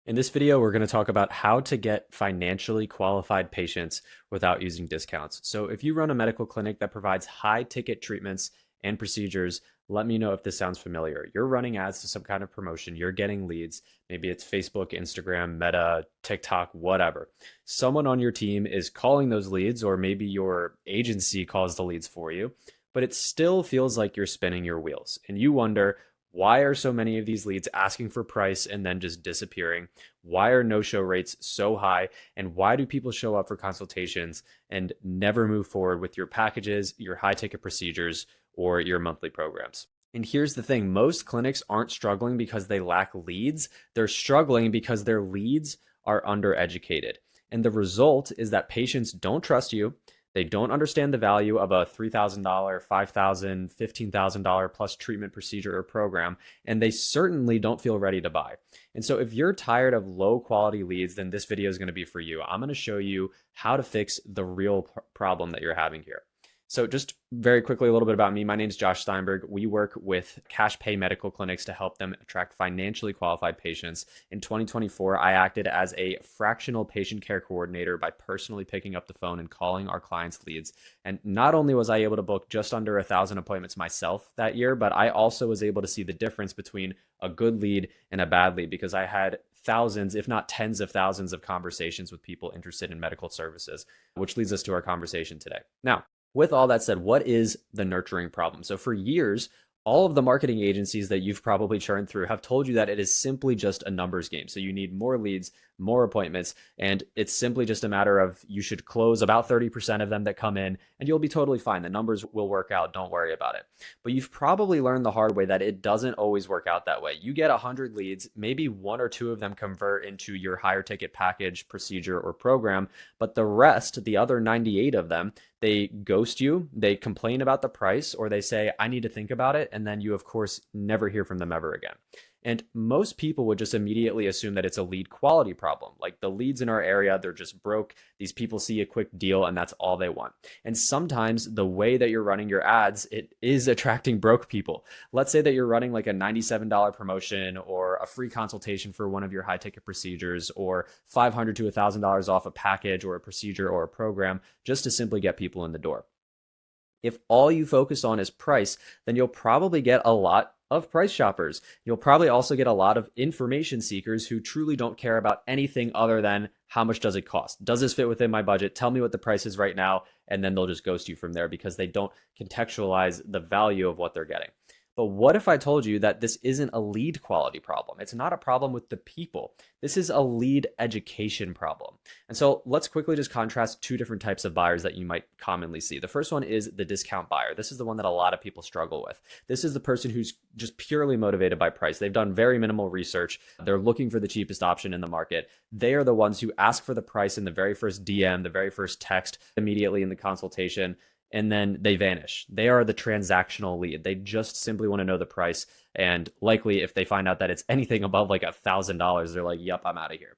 In this video, we're going to talk about how to get financially qualified patients without using discounts. So if you run a medical clinic that provides high ticket treatments and procedures, let me know if this sounds familiar. You're running ads to some kind of promotion, you're getting leads. Maybe it's Facebook, Instagram, Meta, TikTok, whatever. Someone on your team is calling those leads, or maybe your agency calls the leads for you, but it still feels like you're spinning your wheels. And you wonder, why are so many of these leads asking for price and then just disappearing? Why are no-show rates so high? And why do people show up for consultations and never move forward with your packages, your high-ticket procedures, or your monthly programs? And here's the thing, most clinics aren't struggling because they lack leads. They're struggling because their leads are undereducated. And the result is that patients don't trust you. They don't understand the value of a $3,000, $5,000, $15,000 plus treatment procedure or program, and they certainly don't feel ready to buy. And so if you're tired of low quality leads, then this video is going to be for you. I'm going to show you how to fix the real problem that you're having here. So just very quickly, a little bit about me. My name is Josh Steinberg. We work with cash pay medical clinics to help them attract financially qualified patients. In 2024, I acted as a fractional patient care coordinator by personally picking up the phone and calling our clients' leads. And not only was I able to book just under 1,000 appointments myself that year, but I also was able to see the difference between a good lead and a bad lead because I had thousands, if not tens of thousands of conversations with people interested in medical services, which leads us to our conversation today. Now, with all that said, what is the nurturing problem? So for years, all of the marketing agencies that you've probably churned through have told you that it is simply just a numbers game. So you need more leads, more appointments, and it's simply just a matter of you should close about 30% of them that come in and you'll be totally fine. The numbers will work out. Don't worry about it. But you've probably learned the hard way that it doesn't always work out that way. You get 100 leads, maybe one or two of them convert into your higher ticket package, procedure, or program, but the rest, the other 98 of them, they ghost you, they complain about the price, or they say, I need to think about it. And then you, of course, never hear from them ever again. And most people would just immediately assume that it's a lead quality problem. Like the leads in our area, they're just broke. These people see a quick deal and that's all they want. And sometimes the way that you're running your ads, it is attracting broke people. Let's say that you're running like a $97 promotion or a free consultation for one of your high ticket procedures or $500 to $1,000 off a package or a procedure or a program just to simply get people in the door. If all you focus on is price, then you'll probably get a lot of price shoppers. You'll probably also get a lot of information seekers who truly don't care about anything other than how much does it cost? Does this fit within my budget? Tell me what the price is right now. And then they'll just ghost you from there because they don't contextualize the value of what they're getting. But what if I told you that this isn't a lead quality problem? It's not a problem with the people. This is a lead education problem. And so let's quickly just contrast two different types of buyers that you might commonly see. The first one is the discount buyer. This is the one that a lot of people struggle with. This is the person who's just purely motivated by price. They've done very minimal research. They're looking for the cheapest option in the market. They are the ones who ask for the price in the very first DM, the very first text, immediately in the consultation, and then they vanish. They are the transactional lead. They just simply want to know the price. And likely, if they find out that it's anything above like $1,000, they're like, yep, I'm out of here.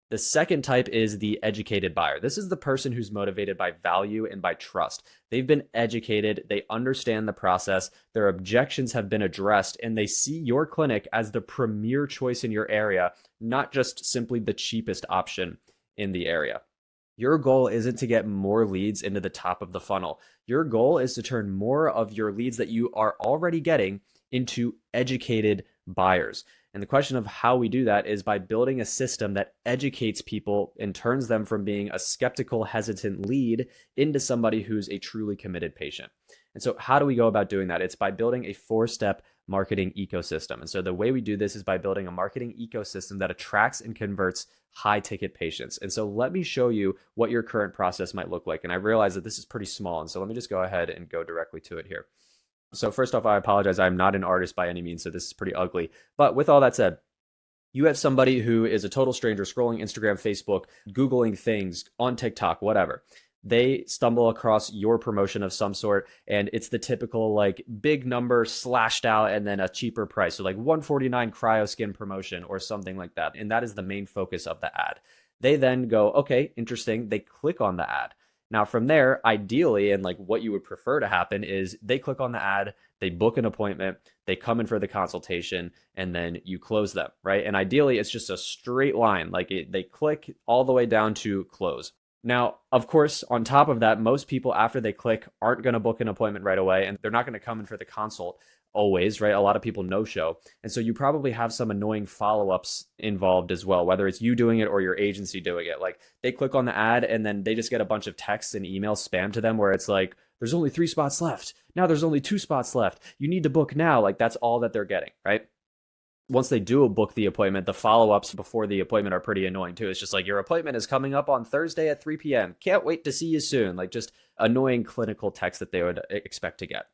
The second type is the educated buyer. This is the person who's motivated by value and by trust. They've been educated, they understand the process, their objections have been addressed, and they see your clinic as the premier choice in your area, not just simply the cheapest option in the area. Your goal isn't to get more leads into the top of the funnel. Your goal is to turn more of your leads that you are already getting into educated buyers. And the question of how we do that is by building a system that educates people and turns them from being a skeptical, hesitant lead into somebody who's a truly committed patient. And so how do we go about doing that? It's by building a four-step marketing ecosystem. And so the way we do this is by building a marketing ecosystem that attracts and converts high ticket patients. And so let me show you what your current process might look like. And I realize that this is pretty small. And so let me just go ahead and go directly to it here. So first off, I apologize. I'm not an artist by any means, so this is pretty ugly. But with all that said, you have somebody who is a total stranger scrolling Instagram, Facebook, Googling things on TikTok, whatever. They stumble across your promotion of some sort, and it's the typical like big number slashed out and then a cheaper price. So like 149 cryo skin promotion or something like that. And that is the main focus of the ad. They then go, okay, interesting. They click on the ad. Now, from there, ideally, and like what you would prefer to happen is they click on the ad, they book an appointment, they come in for the consultation, and then you close them, right? And ideally, it's just a straight line, like they click all the way down to close. Now, of course, on top of that, most people after they click aren't going to book an appointment right away, and they're not going to come in for the consult always, right? A lot of people no show. And so you probably have some annoying follow ups involved as well, whether it's you doing it or your agency doing it. Like they click on the ad and then they just get a bunch of texts and emails spam to them where it's like, there's only 3 spots left. Now there's only 2 spots left. You need to book now. Like that's all that they're getting, right? Once they do book the appointment, the follow-ups before the appointment are pretty annoying too. It's just like your appointment is coming up on Thursday at 3 p.m. Can't wait to see you soon. Like just annoying clinical text that they would expect to get.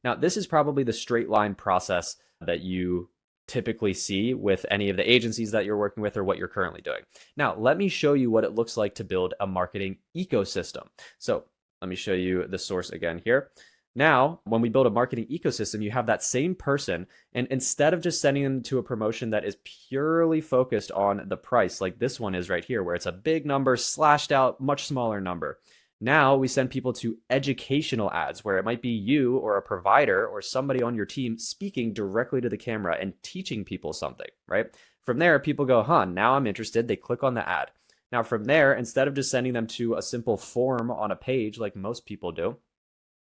Now, this is probably the straight line process that you typically see with any of the agencies that you're working with or what you're currently doing. Now, let me show you what it looks like to build a marketing ecosystem. So let me show you the source again here. Now, when we build a marketing ecosystem, you have that same person, and instead of just sending them to a promotion that is purely focused on the price, like this one is right here, where it's a big number slashed out, much smaller number. Now we send people to educational ads where it might be you or a provider or somebody on your team speaking directly to the camera and teaching people something, right? From there, people go, now I'm interested. They click on the ad. Now, from there, instead of just sending them to a simple form on a page like most people do,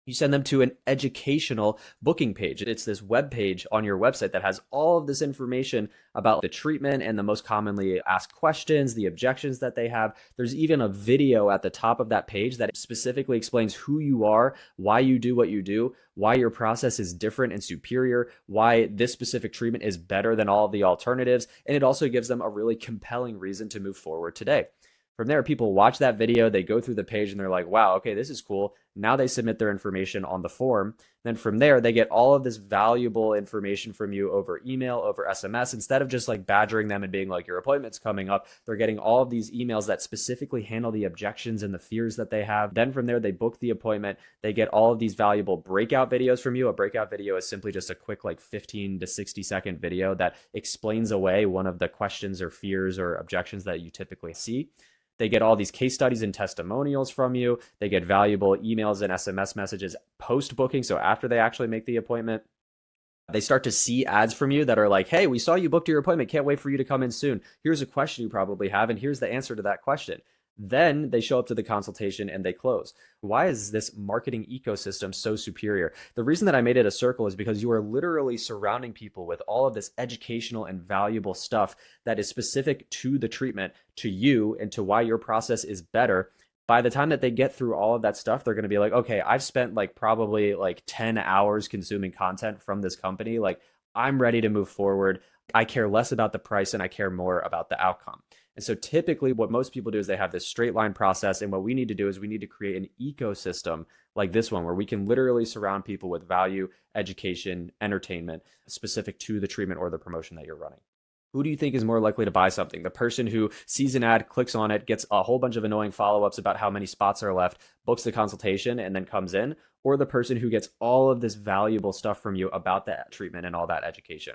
you send them to an educational booking page. It's this web page on your website that has all of this information about the treatment and the most commonly asked questions, the objections that they have. There's even a video at the top of that page that specifically explains who you are, why you do what you do, why your process is different and superior, why this specific treatment is better than all of the alternatives. And it also gives them a really compelling reason to move forward today. From there, people watch that video, they go through the page and they're like, wow, okay, this is cool. Now they submit their information on the form. Then from there, they get all of this valuable information from you over email, over SMS. Instead of just like badgering them and being like, your appointment's coming up, they're getting all of these emails that specifically handle the objections and the fears that they have. Then from there, they book the appointment. They get all of these valuable breakout videos from you. A breakout video is simply just a quick like 15 to 60-second video that explains away one of the questions or fears or objections that you typically see. They get all these case studies and testimonials from you. They get valuable emails and SMS messages post-booking, so after they actually make the appointment. They start to see ads from you that are like, hey, we saw you booked your appointment. Can't wait for you to come in soon. Here's a question you probably have, and here's the answer to that question. Then they show up to the consultation and they close. Why is this marketing ecosystem so superior? The reason that I made it a circle is because you are literally surrounding people with all of this educational and valuable stuff that is specific to the treatment, to you, and to why your process is better. By the time that they get through all of that stuff, they're going to be like, okay, I've spent like probably like 10 hours consuming content from this company. Like I'm ready to move forward. I care less about the price and I care more about the outcome. And so typically what most people do is they have this straight line process. And what we need to do is we need to create an ecosystem like this one where we can literally surround people with value, education, entertainment specific to the treatment or the promotion that you're running. Who do you think is more likely to buy something? The person who sees an ad, clicks on it, gets a whole bunch of annoying follow-ups about how many spots are left, books the consultation, and then comes in? Or the person who gets all of this valuable stuff from you about that treatment and all that education?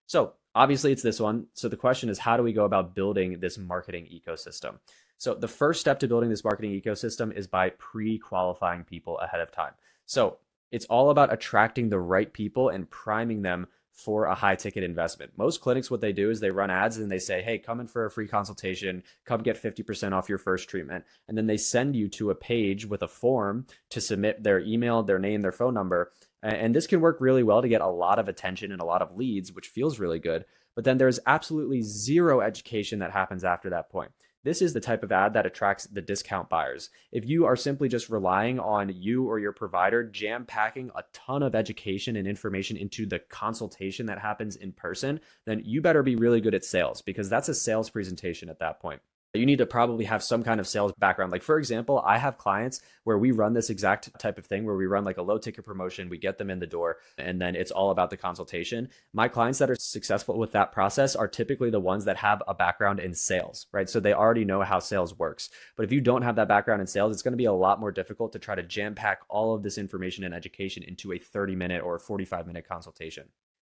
So obviously it's this one. So the question is, how do we go about building this marketing ecosystem? So the first step to building this marketing ecosystem is by pre-qualifying people ahead of time. So it's all about attracting the right people and priming them for a high ticket investment. Most clinics, what they do is they run ads and they say, hey, come in for a free consultation, come get 50% off your first treatment. And then they send you to a page with a form to submit their email, their name, their phone number. And this can work really well to get a lot of attention and a lot of leads, which feels really good. But then there's absolutely zero education that happens after that point. This is the type of ad that attracts the discount buyers. If you are simply just relying on you or your provider jam packing a ton of education and information into the consultation that happens in person, then you better be really good at sales because that's a sales presentation at that point. You need to probably have some kind of sales background. Like for example, I have clients where we run this exact type of thing where we run like a low ticket promotion, we get them in the door, and then it's all about the consultation. My clients that are successful with that process are typically the ones that have a background in sales, right? So they already know how sales works. But if you don't have that background in sales, it's going to be a lot more difficult to try to jam pack all of this information and education into a 30-minute or 45-minute consultation.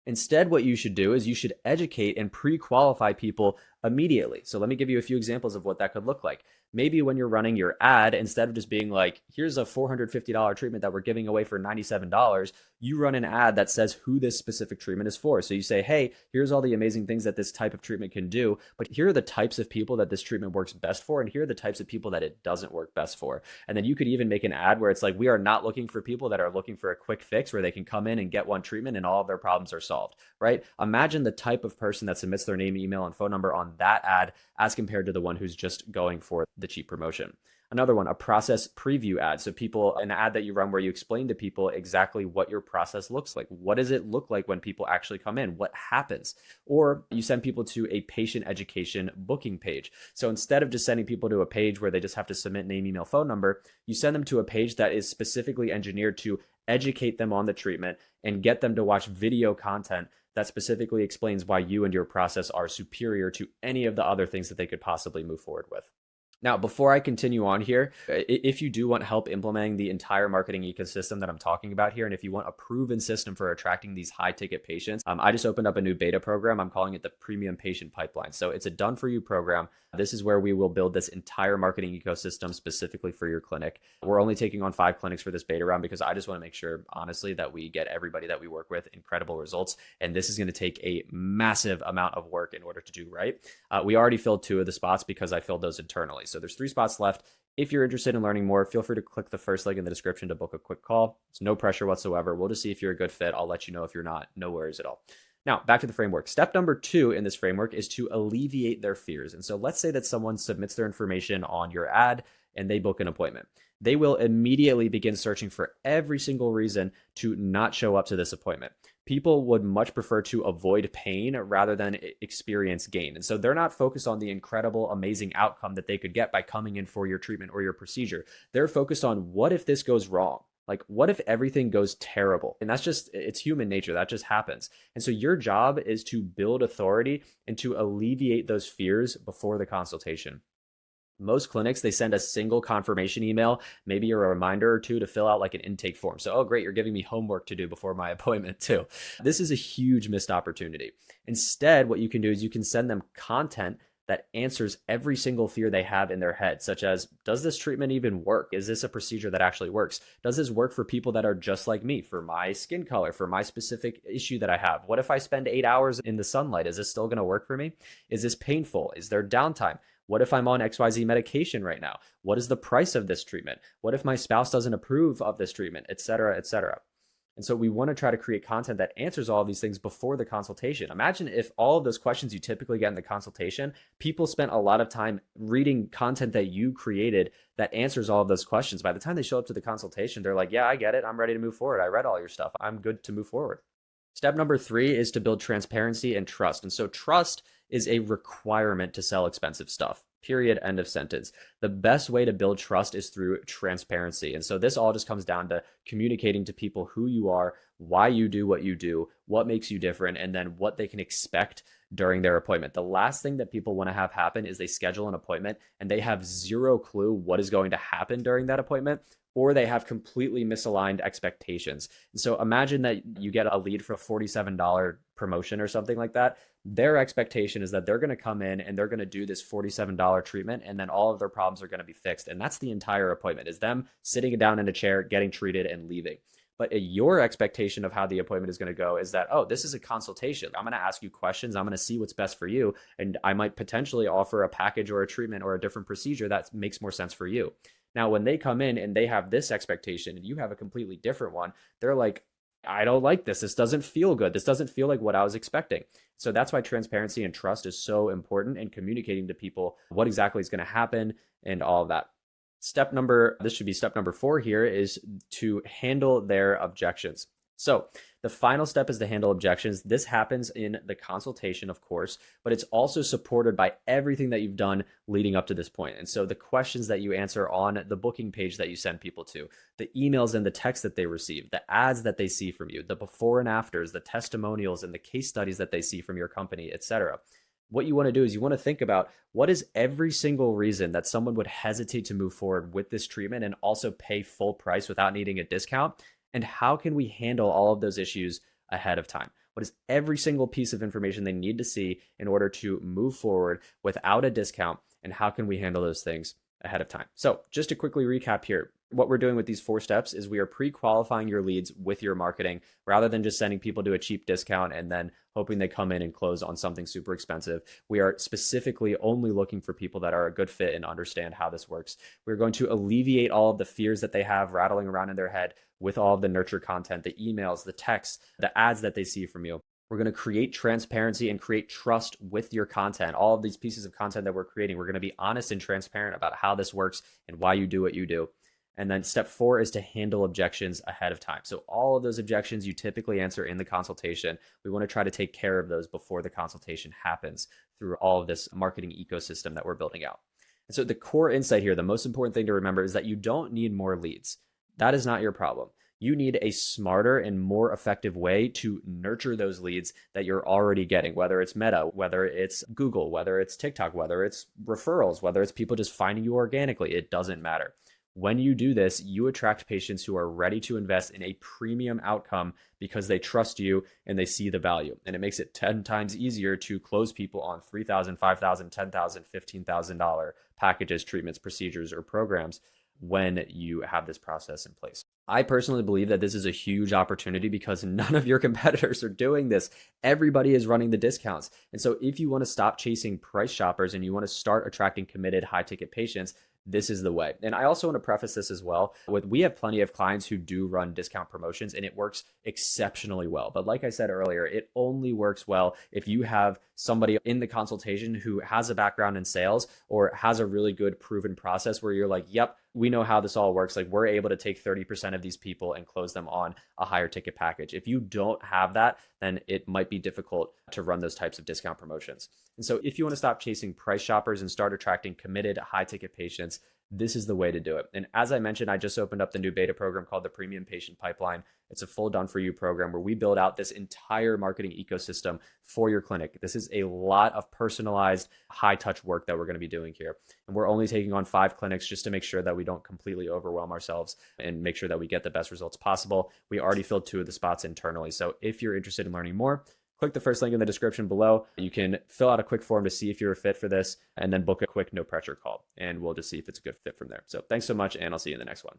Instead, what you should do is you should educate and pre-qualify people immediately. So let me give you a few examples of what that could look like. Maybe when you're running your ad, instead of just being like, here's a $450 treatment that we're giving away for $97, you run an ad that says who this specific treatment is for. So you say, hey, here's all the amazing things that this type of treatment can do, but here are the types of people that this treatment works best for, and here are the types of people that it doesn't work best for. And then you could even make an ad where it's like, we are not looking for people that are looking for a quick fix where they can come in and get one treatment and all of their problems are solved, right? Imagine the type of person that submits their name, email, and phone number on that ad as compared to the one who's just going for the cheap promotion. Another one, a process preview ad. So people, an ad that you run where you explain to people exactly what your process looks like. What does it look like when people actually come in? What happens? Or you send people to a patient education booking page. So instead of just sending people to a page where they just have to submit name, email, phone number, you send them to a page that is specifically engineered to educate them on the treatment and get them to watch video content that specifically explains why you and your process are superior to any of the other things that they could possibly move forward with. Now, before I continue on here, if you do want help implementing the entire marketing ecosystem that I'm talking about here, and if you want a proven system for attracting these high ticket patients, I just opened up a new beta program. I'm calling it the Premium Patient Pipeline. So it's a done for you program. This is where we will build this entire marketing ecosystem specifically for your clinic. We're only taking on 5 clinics for this beta round because I just want to make sure, honestly, that we get everybody that we work with incredible results. And this is going to take a massive amount of work in order to do right. We already filled 2 of the spots because I filled those internally. So there's 3 spots left. If you're interested in learning more, feel free to click the first link in the description to book a quick call. It's no pressure whatsoever. We'll just see if you're a good fit. I'll let you know if you're not. No worries at all. Now, back to the framework. Step number 2 in this framework is to alleviate their fears. And so let's say that someone submits their information on your ad and they book an appointment. They will immediately begin searching for every single reason to not show up to this appointment. People would much prefer to avoid pain rather than experience gain. And so they're not focused on the incredible, amazing outcome that they could get by coming in for your treatment or your procedure. They're focused on what if this goes wrong? Like, what if everything goes terrible? And that's just, it's human nature. That just happens. And so your job is to build authority and to alleviate those fears before the consultation. Most clinics, they send a single confirmation email, maybe a reminder or 2 to fill out like an intake form. So, oh, great, you're giving me homework to do before my appointment too. This is a huge missed opportunity. Instead, what you can do is you can send them content that answers every single fear they have in their head, such as, does this treatment even work? Is this a procedure that actually works? Does this work for people that are just like me, for my skin color, for my specific issue that I have? What if I spend 8 hours in the sunlight? Is this still going to work for me? Is this painful? Is there downtime? What if I'm on XYZ medication right now? What is the price of this treatment? What if my spouse doesn't approve of this treatment, et cetera, et cetera? And so we want to try to create content that answers all of these things before the consultation. Imagine if all of those questions you typically get in the consultation, people spent a lot of time reading content that you created that answers all of those questions. By the time they show up to the consultation, they're like, yeah, I get it. I'm ready to move forward. I read all your stuff. I'm good to move forward. Step number 3 is to build transparency and trust. And so trust is a requirement to sell expensive stuff. Period. End of sentence. The best way to build trust is through transparency. And so this all just comes down to communicating to people who you are, why you do what you do, what makes you different, and then what they can expect during their appointment. The last thing that people want to have happen is they schedule an appointment and they have zero clue what is going to happen during that appointment, or they have completely misaligned expectations. And so imagine that you get a lead for a $47 promotion or something like that. Their expectation is that they're going to come in and they're going to do this $47 treatment, and then all of their problems are going to be fixed. And that's the entire appointment, is them sitting down in a chair, getting treated, and leaving. But your expectation of how the appointment is going to go is that, oh, this is a consultation. I'm going to ask you questions. I'm going to see what's best for you. And I might potentially offer a package or a treatment or a different procedure that makes more sense for you. Now, when they come in and they have this expectation and you have a completely different one, they're like, I don't like this. This doesn't feel good. This doesn't feel like what I was expecting. So that's why transparency and trust is so important, and communicating to people what exactly is going to happen and all of that. This should be step number 4 here, is to handle their objections. So the final step is to handle objections. This happens in the consultation, of course, but it's also supported by everything that you've done leading up to this point. And so the questions that you answer on the booking page that you send people to, the emails and the texts that they receive, the ads that they see from you, the before and afters, the testimonials and the case studies that they see from your company, etc. What you want to do is you want to think about, what is every single reason that someone would hesitate to move forward with this treatment and also pay full price without needing a discount? And how can we handle all of those issues ahead of time? What is every single piece of information they need to see in order to move forward without a discount, and how can we handle those things ahead of time? So just to quickly recap here, what we're doing with these 4 steps is we are pre-qualifying your leads with your marketing rather than just sending people to a cheap discount and then hoping they come in and close on something super expensive. We are specifically only looking for people that are a good fit and understand how this works. We're going to alleviate all of the fears that they have rattling around in their head with all of the nurture content, the emails, the texts, the ads that they see from you. We're going to create transparency and create trust with your content. All of these pieces of content that we're creating, we're going to be honest and transparent about how this works and why you do what you do. And then step 4 is to handle objections ahead of time. So all of those objections you typically answer in the consultation, we want to try to take care of those before the consultation happens through all of this marketing ecosystem that we're building out. And so the core insight here, the most important thing to remember is that you don't need more leads. That is not your problem. You need a smarter and more effective way to nurture those leads that you're already getting, whether it's Meta, whether it's Google, whether it's TikTok, whether it's referrals, whether it's people just finding you organically. It doesn't matter. When you do this, you attract patients who are ready to invest in a premium outcome because they trust you and they see the value. And it makes it 10 times easier to close people on $3,000, $5,000, $10,000, $15,000 packages, treatments, procedures, or programs when you have this process in place. I personally believe that this is a huge opportunity because none of your competitors are doing this. Everybody is running the discounts. And so if you want to stop chasing price shoppers and you want to start attracting committed high ticket patients, this is the way. And I also want to preface this as well with, we have plenty of clients who do run discount promotions and it works exceptionally well. But like I said earlier, it only works well if you have somebody in the consultation who has a background in sales or has a really good proven process where you're like, yep, we know how this all works. Like, we're able to take 30% of these people and close them on a higher ticket package. If you don't have that, then it might be difficult to run those types of discount promotions. And so if you want to stop chasing price shoppers and start attracting committed high ticket patients, this is the way to do it. And as I mentioned, I just opened up the new beta program called the Premium Patient Pipeline. It's a full done for you program where we build out this entire marketing ecosystem for your clinic. This is a lot of personalized, high touch work that we're going to be doing here. And we're only taking on 5 clinics just to make sure that we don't completely overwhelm ourselves and make sure that we get the best results possible. We already filled 2 of the spots internally. So if you're interested in learning more, click the first link in the description below. You can fill out a quick form to see if you're a fit for this and then book a quick no pressure call. And we'll just see if it's a good fit from there. So thanks so much, and I'll see you in the next one.